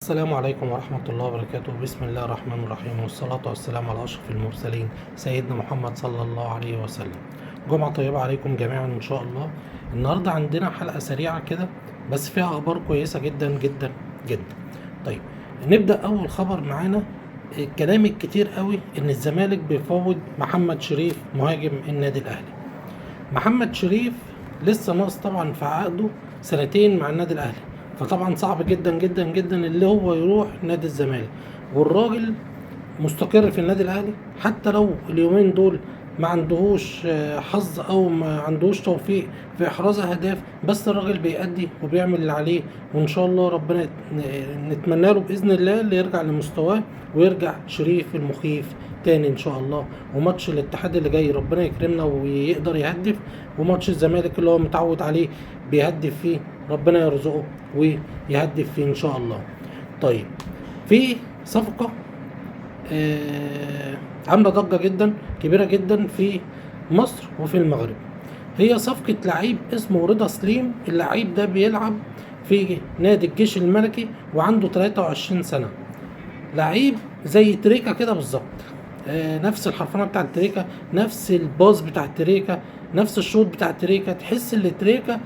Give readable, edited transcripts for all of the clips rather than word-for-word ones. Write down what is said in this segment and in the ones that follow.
السلام عليكم ورحمة الله وبركاته. بسم الله الرحمن الرحيم، والصلاة والسلام على أشرف المرسلين سيدنا محمد صلى الله عليه وسلم. جمعة طيبة عليكم جميعا إن شاء الله. النهاردة عندنا حلقة سريعة كده بس فيها أخبار كويسة جدا جدا جدا. طيب نبدأ أول خبر معانا. الكلام الكتير قوي إن الزمالك بيفوض محمد شريف مهاجم النادي الأهلي. محمد شريف لسه ناقص طبعا في عقده سنتين مع النادي الاهلي، فطبعا صعب جدا جدا جدا اللي هو يروح نادي الزمالك، والراجل مستقر في النادي الاهلي. حتى لو اليومين دول ما عندهوش حظ او ما عندهوش توفيق في احراز اهداف، بس الراجل بيأدي وبيعمل اللي عليه، وان شاء الله ربنا نتمنى له باذن الله اللي يرجع لمستواه ويرجع شريف المخيف تاني ان شاء الله. وماتش الاتحاد اللي جاي ربنا يكرمنا ويقدر يهدف، وماتش الزمالك اللي هو متعود عليه بيهدف فيه ربنا يرزقه ويهدف فيه ان شاء الله. طيب في صفقة عامله ضجه جدا كبيره جدا في مصر وفي المغرب. هي صفقه لعيب اسمه رضا سليم. اللعيب ده بيلعب في نادي الجيش الملكي وعنده 23 سنه. لعيب زي تريكا كده بالظبط، نفس الحرفنه بتاع تريكا، نفس الباص بتاع تريكا، نفس الشوط بتاع تريكا. تحس ان تريكا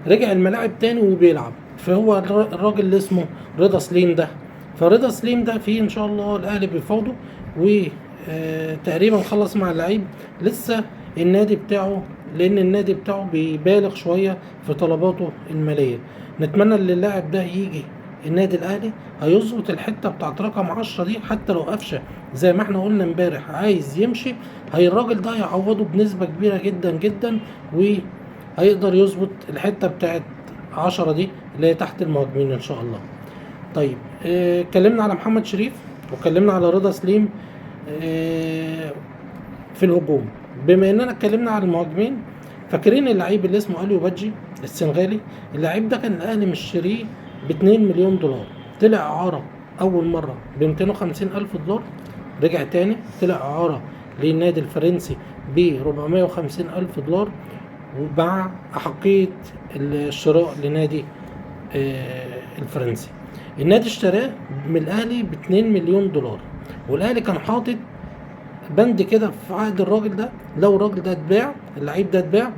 رجع الملاعب تاني وبيلعب. فهو الراجل اللي اسمه رضا سليم ده. فرضا سليم ده فيه ان شاء الله الاهلي بيفاوضه، وتقريبا خلص مع اللعيب. لسه النادي بتاعه، لان النادي بتاعه بيبالغ شويه في طلباته الماليه. نتمنى ان اللاعب ده يجي النادي الاهلي، هيظبط الحته بتاعت رقم 10 دي. حتى لو قفشه زي ما احنا قلنا امبارح عايز يمشي، هي الراجل ده هيعوضه بنسبه كبيره جدا جدا، وهيقدر يظبط الحته بتاعت 10 دي اللي هي تحت المهاجمين ان شاء الله. طيب اتكلمنا على محمد شريف واتكلمنا على رضا سليم في الهجوم. بما اننا اتكلمنا على المهاجمين، فاكرين اللعيب اللي اسمه اليو بادجي السنغالي؟ اللعيب ده كان الاهلي مشتريه ب 2 مليون دولار. طلع اعاره اول مره ب 250 الف دولار، رجع تاني طلع اعاره للنادي الفرنسي ب 450 الف دولار، ومع احقيه الشراء لنادي الفرنسي. النادي اشتراه من الاهلي ب 2 مليون دولار، والاهلي كان حاطط بند كده في عقد الراجل ده، لو الراجل ده اتباع، اللعيب ده اتباع،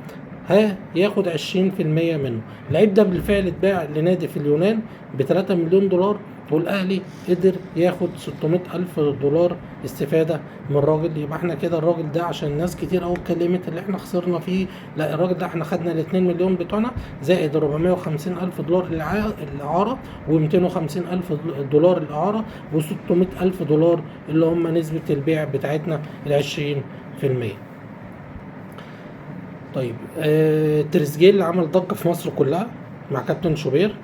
هياخد 20% منه. اللعيب ده بالفعل اتباع لنادي في اليونان ب 3 مليون دولار، والاهلي قدر ياخد 600 الف دولار استفاده من الراجل. يبقى احنا كده الراجل ده، عشان ناس كتير قوي اتكلمت اللي احنا خسرنا فيه، لا الراجل ده احنا خدنا ال 2 مليون بتوعنا زائد 450 الف دولار الاعاره، و250 الف دولار الاعاره، و600 الف دولار اللي هم نسبه البيع بتاعتنا ال 20%. طيب تريزيجيه اللي عمل ضجه في مصر كلها مع كابتن شوبير.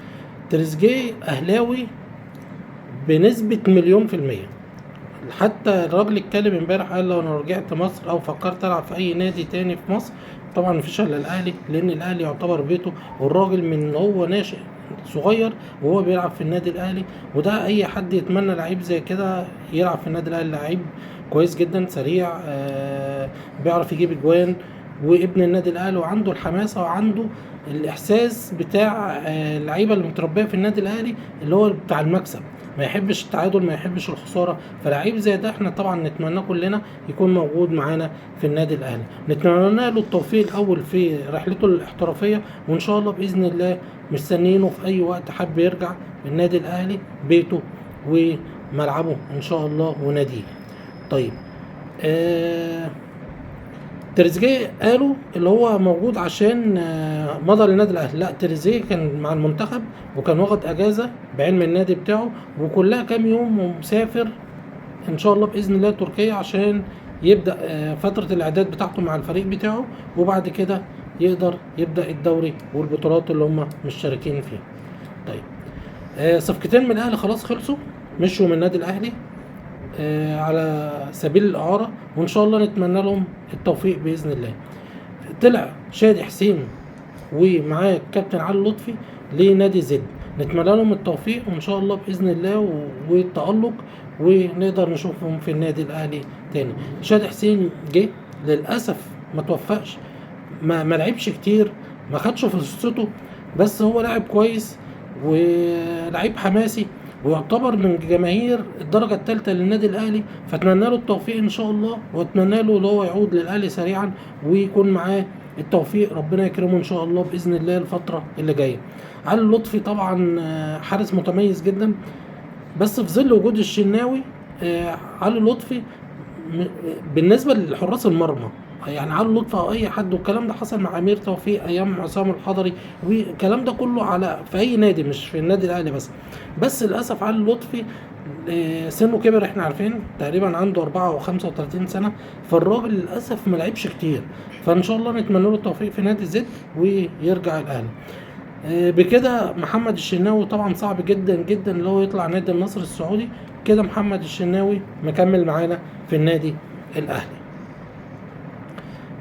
تريزيجيه اهلاوي بنسبه مليون في الميه. حتى الراجل اتكلم امبارح قال لو انا رجعت مصر او فكرت العب في اي نادي تاني في مصر، طبعا مفيش الا الاهلي، لان الاهلي يعتبر بيته. والراجل من هو ناشئ صغير وهو بيلعب في النادي الاهلي، وده اي حد يتمنى لعيب زي كده يلعب في النادي الاهلي. لعيب كويس جدا، سريع، بيعرف يجيب اجوان، وابن النادي الاهلي، وعنده الحماسه وعنده الاحساس بتاع اللعيبه اللي متربيه في النادي الاهلي، اللي هو بتاع المكسب، ما يحبش التعادل، ما يحبش الخساره. فلعيب زي ده احنا طبعا نتمناه كلنا يكون موجود معانا في النادي الاهلي. نتمنى له التوفيق الاول في رحلته الاحترافيه، وان شاء الله باذن الله مستنيينه في اي وقت حب يرجع النادي الاهلي بيته وملعبه ان شاء الله وناديه. طيب تريزيجيه قالوا اللي هو موجود عشان مضى للنادي الاهلي. لا، تريزيجيه كان مع المنتخب وكان واخد اجازه بعلم النادي بتاعه، وكلها كام يوم ومسافر ان شاء الله باذن الله تركيا عشان يبدا فتره الاعداد بتاعته مع الفريق بتاعه، وبعد كده يقدر يبدا الدوري والبطولات اللي هم مشتركين فيها. طيب صفقتين من الاهلي خلاص خلصوا، مشوا من النادي الاهلي على سبيل الاعاره، وان شاء الله نتمنى لهم التوفيق باذن الله. طلع شادي حسين ومعاه كابتن علي لطفي لنادي زد، نتمنى لهم التوفيق وان شاء الله باذن الله والتالق، ونقدر نشوفهم في النادي الاهلي تاني. شادي حسين جه للاسف ما توفقش، ما لعبش كتير، ما خدش فرصته، بس هو لاعب كويس ولعيب حماسي، ويعتبر من جماهير الدرجة الثالثة للنادي الأهلي، فأتمنى له التوفيق إن شاء الله، وأتمنى له اللي هو يعود للأهلي سريعا ويكون معاه التوفيق، ربنا يكرمه إن شاء الله بإذن الله الفترة اللي جاية. علي لطفي طبعا حارس متميز جدا، بس في ظل وجود الشناوي علي لطفي بالنسبة لحراس المرمى، يعني علي لطفي او اي حد، والكلام ده حصل مع امير توفيق ايام عصام الحضري، والكلام ده كله على في اي نادي مش في النادي الاهلي بس للاسف علي لطفي سنه كبر، احنا عارفين تقريبا عنده 4 او 35 سنه، فالراجل للاسف ما لعبش كتير، فان شاء الله نتمنى له التوفيق في نادي زد ويرجع الاهلي. بكده محمد الشناوي طبعا صعب جدا جدا اللي هو يطلع نادي النصر السعودي، كده محمد الشناوي مكمل معانا في النادي الاهلي.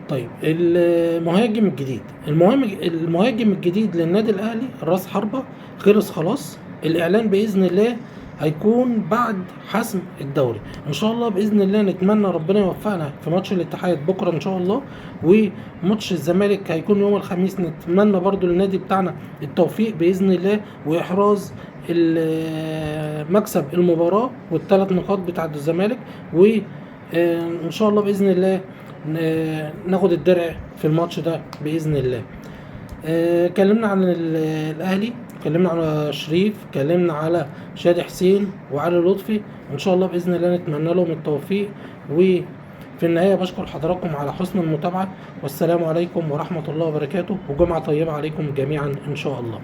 طيب المهاجم الجديد، المهاجم الجديد للنادي الاهلي راس حربة خلص خلاص، الاعلان باذن الله هيكون بعد حسم الدوري ان شاء الله باذن الله. نتمنى ربنا يوفقنا في ماتش الاتحاد بكره ان شاء الله، وماتش الزمالك هيكون يوم الخميس، نتمنى برضو للنادي بتاعنا التوفيق باذن الله، واحراز مكسب المباراه والثلاث نقاط بتاعت الزمالك، وان شاء الله باذن الله ناخد الدرع في الماتش ده باذن الله. اتكلمنا عن الاهلي، اتكلمنا على شريف، اتكلمنا على شادي حسين وعلي لطفي، ان شاء الله باذن الله نتمنى لهم التوفيق. وفي النهايه بشكر حضراتكم على حسن المتابعه، والسلام عليكم ورحمه الله وبركاته، وجمعه طيبه عليكم جميعا ان شاء الله.